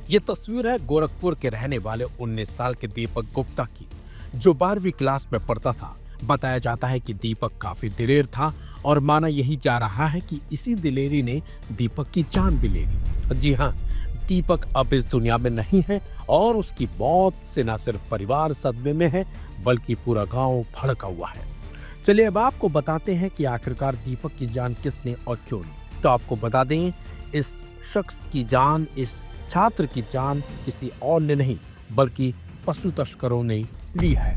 ये तस्वीर है गोरखपुर के रहने वाले 19 साल के दीपक गुप्ता की, जो 12वीं क्लास में पढ़ता था। बताया जाता है कि दीपक काफी दिलेर था और माना यही जा रहा है कि इसी दिलेरी ने दीपक की जान भी ले ली। जी हाँ, दीपक अब इस दुनिया में नहीं है और उसकी मौत से न सिर्फ परिवार सदमे में है बल्कि पूरा गांव भड़का हुआ है। चलिए अब आपको बताते हैं कि आखिरकार दीपक की जान किसने और क्यों ली। तो आपको बता दें, इस शख्स की जान, इस छात्र की जान किसी और ने नहीं बल्कि पशु तस्करों ने ली है।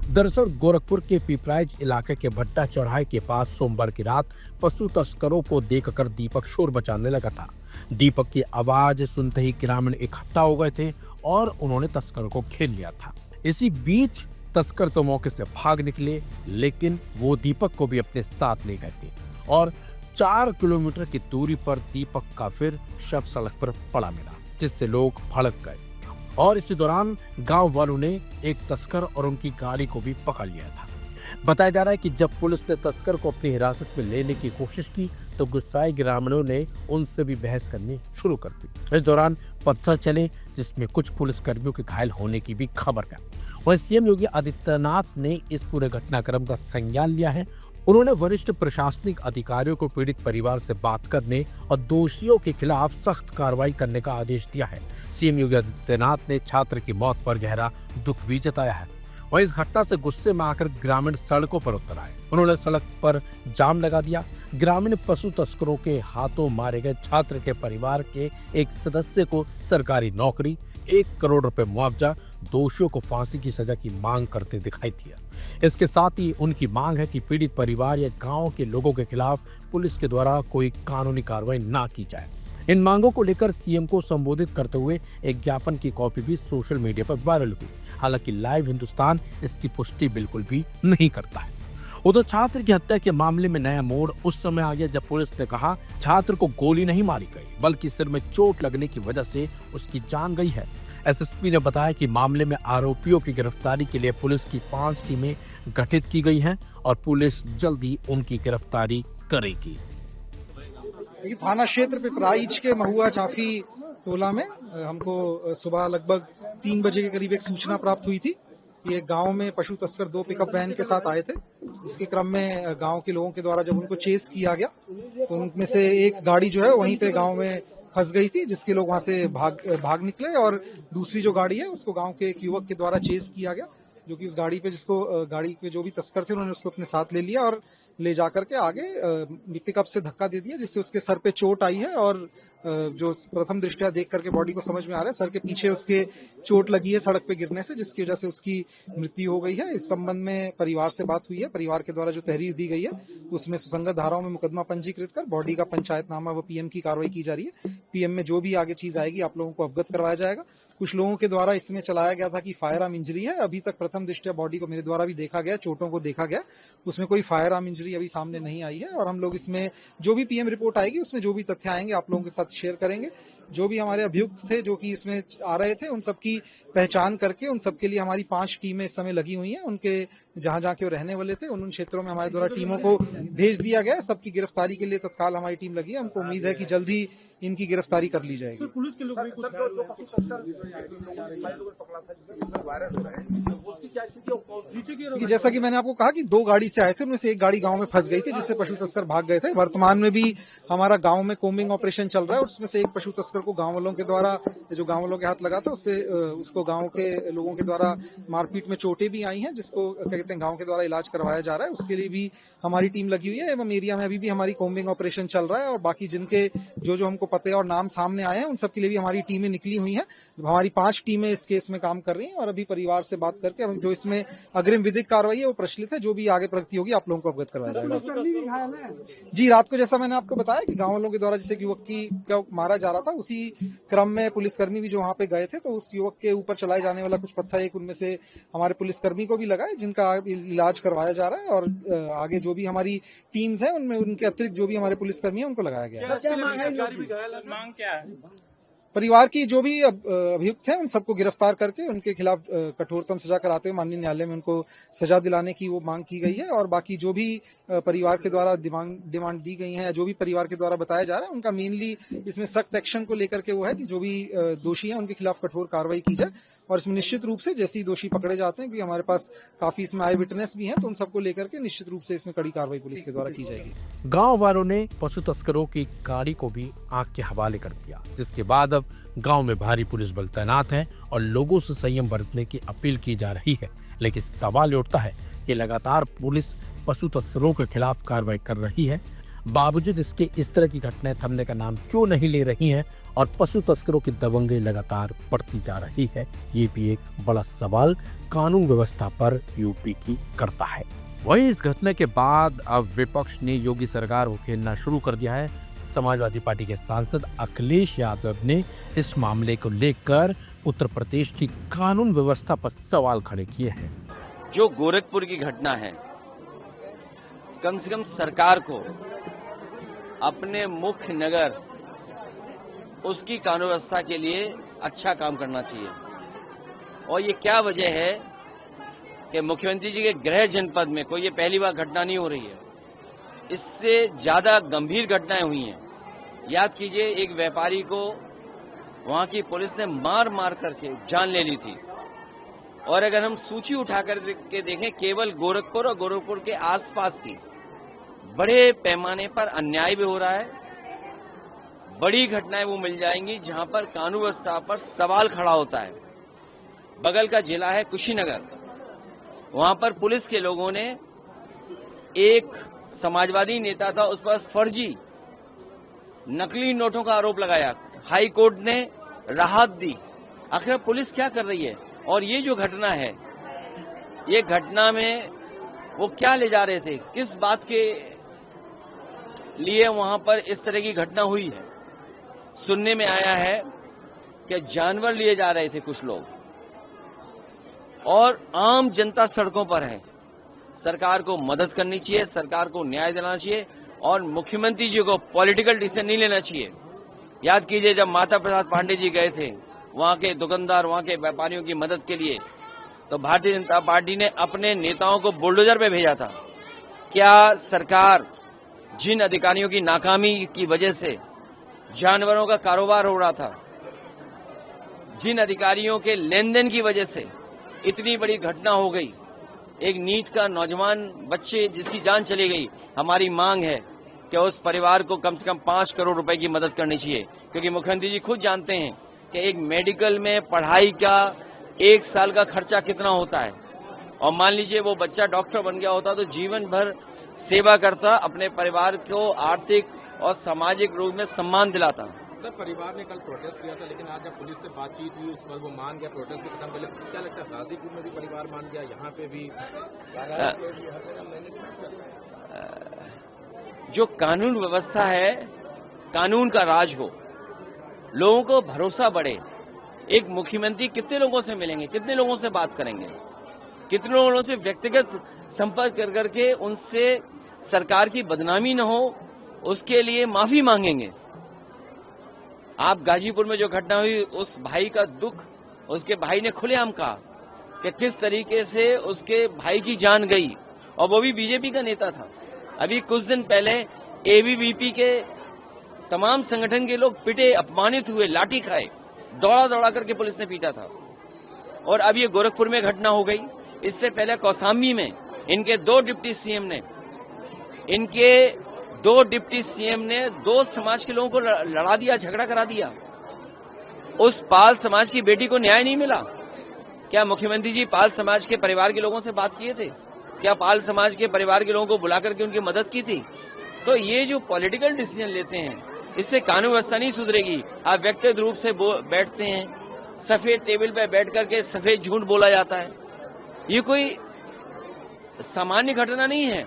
दरअसल गोरखपुर के पिपराइच इलाके के भट्टा चौराहे के पास सोमवार की रात पशु तस्करों को देखकर दीपक शोर मचाने लगा था। दीपक की आवाज सुनते ही ग्रामीण इकट्ठा हो गए थे और उन्होंने तस्करों को घेर लिया था। इसी बीच तस्कर तो मौके से भाग निकले, लेकिन वो दीपक को भी अपने साथ ले गए थे और 4 किलोमीटर की दूरी पर दीपक का फिर शव सड़क पर पड़ा मिला, जिससे लोग भड़क गए और इसी दौरान गांव वालों ने एक तस्कर और उनकी गाड़ी को भी पकड़ लिया था। बताया जा रहा है कि जब पुलिस ने तस्कर को अपनी हिरासत में लेने की कोशिश की तो गुस्साए ग्रामीणों ने उनसे भी बहस करनी शुरू कर दी। इस दौरान पत्थर चले, जिसमें कुछ पुलिसकर्मियों के घायल होने की भी खबर है। वहीं सीएम योगी आदित्यनाथ ने इस पूरे घटनाक्रम का संज्ञान लिया है। उन्होंने वरिष्ठ प्रशासनिक अधिकारियों को पीड़ित परिवार से बात करने और दोषियों के खिलाफ सख्त कार्रवाई करने का आदेश दिया है। सीएम योगी आदित्यनाथ ने छात्र की मौत पर गहरा दुख भी जताया है। वहीं इस घटना से गुस्से में आकर ग्रामीण सड़कों पर उतर आए। उन्होंने सड़क पर जाम लगा दिया। ग्रामीण पशु तस्करों के हाथों मारे गए छात्र के परिवार के एक सदस्य को सरकारी नौकरी, 1 करोड़ रुपए मुआवजा, दोषियों को फांसी की सजा की मांग करते दिखाई दिया। इसके साथ ही उनकी मांग है कि पीड़ित परिवार या गांव के लोगों के खिलाफ पुलिस के द्वारा कोई कानूनी कार्रवाई ना की जाए। इन मांगों को लेकर सीएम को संबोधित करते हुए एक ज्ञापन की कॉपी भी सोशल मीडिया पर वायरल हुई। हालांकि लाइव हिंदुस्तान इसकी पुष्टि बिल्कुल भी नहीं करता है। उधर छात्र की हत्या के मामले में नया मोड़ उस समय आ गया जब पुलिस ने कहा छात्र को गोली नहीं मारी गई बल्कि सिर में चोट लगने की वजह से उसकी जान गई है। एसएसपी ने बताया कि मामले में आरोपियों की गिरफ्तारी के लिए पुलिस की 5 टीमें गठित की गई हैं और पुलिस जल्दी उनकी गिरफ्तारी करेगी। थाना क्षेत्र पिपराइच के महुआ चाफी टोला में हमको सुबह लगभग 3 बजे के करीब एक सूचना प्राप्त हुई थी कि एक गांव में पशु तस्कर 2 पिकअप वैन के साथ आए थे। इसके क्रम में गांव के लोगों के द्वारा जब उनको चेस किया गया तो उनमें से एक गाड़ी जो है वहीं पे गांव में फंस गई थी, जिसके लोग वहां से भाग निकले और दूसरी जो गाड़ी है उसको गांव के एक युवक के द्वारा चेस किया गया, जो कि उस गाड़ी पे गाड़ी पे जो भी तस्कर थे उन्होंने उसको अपने साथ ले लिया और ले जाकर के आगे पिकअप से धक्का दे दिया, जिससे उसके सर पे चोट आई है और जो प्रथम दृष्टया देख करके बॉडी को समझ में आ रहा है सर के पीछे उसके चोट लगी है सड़क पे गिरने से, जिसकी वजह से उसकी मृत्यु हो गई है। इस संबंध में परिवार से बात हुई है। परिवार के द्वारा जो तहरीर दी गई है उसमें सुसंगत धाराओं में मुकदमा पंजीकृत कर बॉडी का पंचायतनामा व पीएम की कार्रवाई की जा रही है। पीएम में जो भी आगे चीज आएगी आप लोगों को अवगत करवाया जाएगा। कुछ लोगों के द्वारा इसमें चलाया गया था कि फायर आर्म इंजरी है। अभी तक प्रथम दृष्टया बॉडी को मेरे द्वारा भी देखा गया, चोटों को देखा गया, उसमें कोई फायर आर्म इंजरी अभी सामने नहीं आई है और हम लोग इसमें जो भी पीएम रिपोर्ट आएगी उसमें जो भी तथ्य आएंगे आप लोगों के साथ शेयर करेंगे। जो भी हमारे अभियुक्त थे जो कि इसमें आ रहे थे उन सबकी पहचान करके उन सबके लिए हमारी 5 टीमें इस समय लगी हुई हैं। उनके जहां जहां के वो रहने वाले थे उन क्षेत्रों में हमारे द्वारा टीमों को भेज दिया गया है। सबकी गिरफ्तारी के लिए तत्काल हमारी टीम लगी है। हमको उम्मीद है कि जल्द ही इनकी गिरफ्तारी कर ली जाएगी। पुलिस के लोग भी कुछ जैसा कि मैंने आपको कहा कि 2 गाड़ी से आए थे, उनमें से एक गाड़ी गांव में फंस गई थी जिससे पशु तस्कर भाग गए थे। वर्तमान में भी हमारा गांव में कोम्बिंग ऑपरेशन चल रहा है और उसमें से एक पशु तस्कर को गांव वालों के द्वारा जो गांव वालों के हाथ लगा था उससे उसको गांव के लोगों के द्वारा मारपीट में चोटें भी आई हैं, जिसको कहते हैं गांव के द्वारा इलाज करवाया जा रहा है। उसके लिए भी हमारी टीम लगी हुई है एवं एरिया में अभी भी हमारी कोम्बिंग ऑपरेशन चल रहा है और बाकी जिनके जो हमको पते और नाम सामने आए हैं उन सबके लिए भी हमारी टीमें निकली हुई हैं। हमारी 5 टीमें इस केस में काम कर रही हैं और अभी परिवार से बात करके जो इसमें अग्रिम विधिक कार्रवाई है वो प्रचलित है। जो भी आगे प्रगति होगी आप लोगों को अवगत करवाया जाएगा। जी, रात को जैसा मैंने आपको बताया कि गांव वालों के द्वारा जिसे युवक को मारा जा रहा था उसी क्रम में पुलिसकर्मी भी जो वहां पे गए थे तो उस युवक के ऊपर चलाए जाने वाला कुछ पत्थर एक उनमें से हमारे पुलिसकर्मी को भी लगा है, जिनका इलाज करवाया जा रहा है और आगे जो भी हमारी टीम्स है उनमें उनके अतिरिक्त जो भी हमारे पुलिसकर्मी है उनको लगाया गया है। मांग क्या है? परिवार की जो भी अभियुक्त हैं उन सबको गिरफ्तार करके उनके खिलाफ कठोरतम सजा कराते हुए माननीय न्यायालय में उनको सजा दिलाने की वो मांग की गई है। और बाकी जो भी परिवार के द्वारा डिमांड दी गई है, जो भी परिवार के द्वारा बताया जा रहा है, उनका मेनली इसमें सख्त एक्शन को लेकर के वो है कि जो भी दोषी हैं उनके खिलाफ कठोर कार्रवाई की जाए। और इसमें निश्चित रूप से जैसे ही दोषी पकड़े जाते हैं, क्योंकि हमारे पास काफी इसमें आई विटनेस भी हैं, तो उन सबको लेकर के निश्चित रूप से इसमें कड़ी कार्रवाई पुलिस के द्वारा की जाएगी। गांव वालों ने पशु तस्करों की गाड़ी को भी आग के हवाले कर दिया, जिसके बाद अब गांव में भारी पुलिस बल तैनात है और लोगों से संयम बरतने की अपील की जा रही है। लेकिन सवाल उठता है कि लगातार पुलिस पशु तस्करों के खिलाफ कार्रवाई कर रही है, बावजूद इसके इस तरह की घटनाएं थमने का नाम क्यों नहीं ले रही हैं और पशु तस्करों की दबंगई लगातार बढ़ती जा रही है। ये भी एक बड़ा सवाल कानून व्यवस्था पर यूपी की करता है। वहीं इस घटना के बाद अब विपक्ष ने योगी सरकार को घेरना शुरू कर दिया है। समाजवादी पार्टी के सांसद अखिलेश यादव ने इस मामले को लेकर उत्तर प्रदेश की कानून व्यवस्था पर सवाल खड़े किए हैं। जो गोरखपुर की घटना है, कम से कम सरकार को अपने मुख्य नगर उसकी कानून व्यवस्था के लिए अच्छा काम करना चाहिए। और ये क्या वजह है कि मुख्यमंत्री जी के गृह जनपद में कोई ये पहली बार घटना नहीं हो रही है, इससे ज्यादा गंभीर घटनाएं हुई हैं। याद कीजिए, एक व्यापारी को वहां की पुलिस ने मार मार करके जान ले ली थी। और अगर हम सूची उठा कर के देखें, केवल गोरखपुर और गोरखपुर के आसपास की बड़े पैमाने पर अन्याय भी हो रहा है। बड़ी घटनाएं वो मिल जाएंगी जहां पर कानून व्यवस्था पर सवाल खड़ा होता है। बगल का जिला है कुशीनगर, वहां पर पुलिस के लोगों ने एक समाजवादी नेता था, उस पर फर्जी नकली नोटों का आरोप लगाया। हाई कोर्ट ने राहत दी। आखिर पुलिस क्या कर रही है? और ये जो घटना है, ये घटना में वो क्या ले जा रहे थे, किस बात के लिए वहां पर इस तरह की घटना हुई है? सुनने में आया है कि जानवर लिए जा रहे थे कुछ लोग, और आम जनता सड़कों पर है। सरकार को मदद करनी चाहिए, सरकार को न्याय दिलाना चाहिए और मुख्यमंत्री जी को पॉलिटिकल डिसीजन नहीं लेना चाहिए। याद कीजिए, जब माता प्रसाद पांडे जी गए थे वहां के दुकानदार, वहां के व्यापारियों की मदद के लिए, तो भारतीय जनता पार्टी ने अपने नेताओं को बुलडोजर पे भेजा था। क्या सरकार जिन अधिकारियों की नाकामी की वजह से जानवरों का कारोबार हो रहा था, जिन अधिकारियों के लेन देन की वजह से इतनी बड़ी घटना हो गई, एक नीट का नौजवान बच्चे जिसकी जान चली गई, हमारी मांग है कि उस परिवार को कम से कम 5 करोड़ रुपए की मदद करनी चाहिए। क्योंकि मुख्यमंत्री जी खुद जानते हैं कि एक मेडिकल में पढ़ाई का 1 साल का खर्चा कितना होता है। और मान लीजिए वो बच्चा डॉक्टर बन गया होता तो जीवन भर सेवा करता, अपने परिवार को आर्थिक और सामाजिक रूप में सम्मान दिलाता। सर, परिवार ने कल प्रोटेस्ट किया था, लेकिन आज जब पुलिस से बातचीत हुई उस पर वो मान गया, प्रोटेस्ट भी खत्म कर लिया। क्या लगता है, गाजीपुर में भी परिवार मान गया, यहाँ पे भी? जो कानून व्यवस्था है, कानून का राज हो, लोगों को भरोसा बढ़े। एक मुख्यमंत्री कितने लोगों से मिलेंगे, कितने लोगों से बात करेंगे, कितने लोगों से व्यक्तिगत संपर्क कर करके उनसे सरकार की बदनामी न हो, उसके लिए माफी मांगेंगे। आप गाजीपुर में जो घटना हुई, उस भाई का दुख उसके भाई ने खुलेआम कहा कि किस तरीके से उसके भाई की जान गई, और वो भी बीजेपी का नेता था। अभी कुछ दिन पहले एबीवीपी के तमाम संगठन के लोग पिटे, अपमानित हुए, लाठी खाए, दौड़ा दौड़ा करके पुलिस ने पीटा था। और अब ये गोरखपुर में घटना हो गई। इससे पहले कौसाम्बी में इनके 2 डिप्टी सीएम ने 2 समाज के लोगों को लड़ा दिया, झगड़ा करा दिया। उस पाल समाज की बेटी को न्याय नहीं मिला। क्या मुख्यमंत्री जी पाल समाज के परिवार के लोगों से बात किए थे? क्या पाल समाज के परिवार के लोगों को बुला करके उनकी मदद की थी? तो ये जो पॉलिटिकल डिसीजन लेते हैं, इससे कानून व्यवस्था नहीं सुधरेगी। आप व्यक्तिगत रूप से बैठते हैं, सफेद टेबल पर बैठ करके सफेद झूठ बोला जाता है। ये कोई सामान्य घटना नहीं है।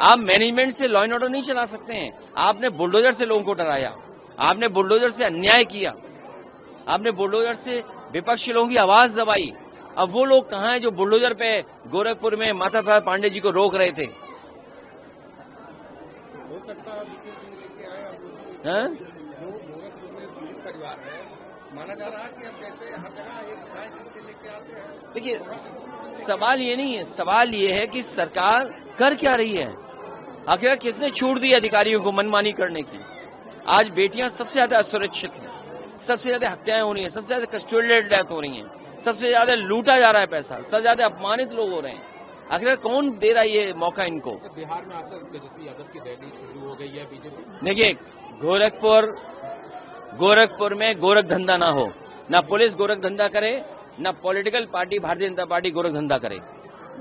आप मैनेजमेंट से लॉ एंड ऑर्डर नहीं चला सकते हैं। आपने बुलडोजर से लोगों को डराया, आपने बुलडोजर से अन्याय किया, आपने बुलडोजर से विपक्षी लोगों की आवाज दबाई। अब वो लोग कहां हैं जो बुलडोजर पे गोरखपुर में माता प्रसाद पांडे जी को रोक रहे थे? सकता बीके सिंह लेके आए अब हैं? जो गोरखपुर में पीड़ित परिवार है, माना जा रहा है कि अब जैसे हर जगह एक साय करके लेके आते हैं। देखिए, सवाल ये नहीं है, सवाल ये है कि सरकार कर क्या रही है। आखिर किसने छूट दी अधिकारियों को मनमानी करने की? आज बेटियां सबसे ज्यादा असुरक्षित हैं, सबसे ज्यादा हत्याएं हो रही हैं, सबसे ज्यादा कस्टोडियल डेथ हो रही हैं, सबसे ज्यादा लूटा जा रहा है पैसा, सबसे ज्यादा अपमानित लोग हो रहे हैं। आखिर कौन दे रहा है ये मौका इनको? बिहार में आज तेजस्वी यादव की रैली शुरू हो गई है बीजेपी। देखिए, गोरखपुर में गोरख धंधा ना हो, ना पुलिस गोरख धंधा करे, ना political party Bharatiya Janata party Gorakh धंधा करे।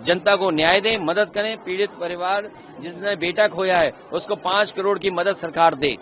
जनता को न्याय दें, मदद करें। पीड़ित परिवार जिसने बेटा खोया है उसको 5 करोड़ की मदद सरकार दे।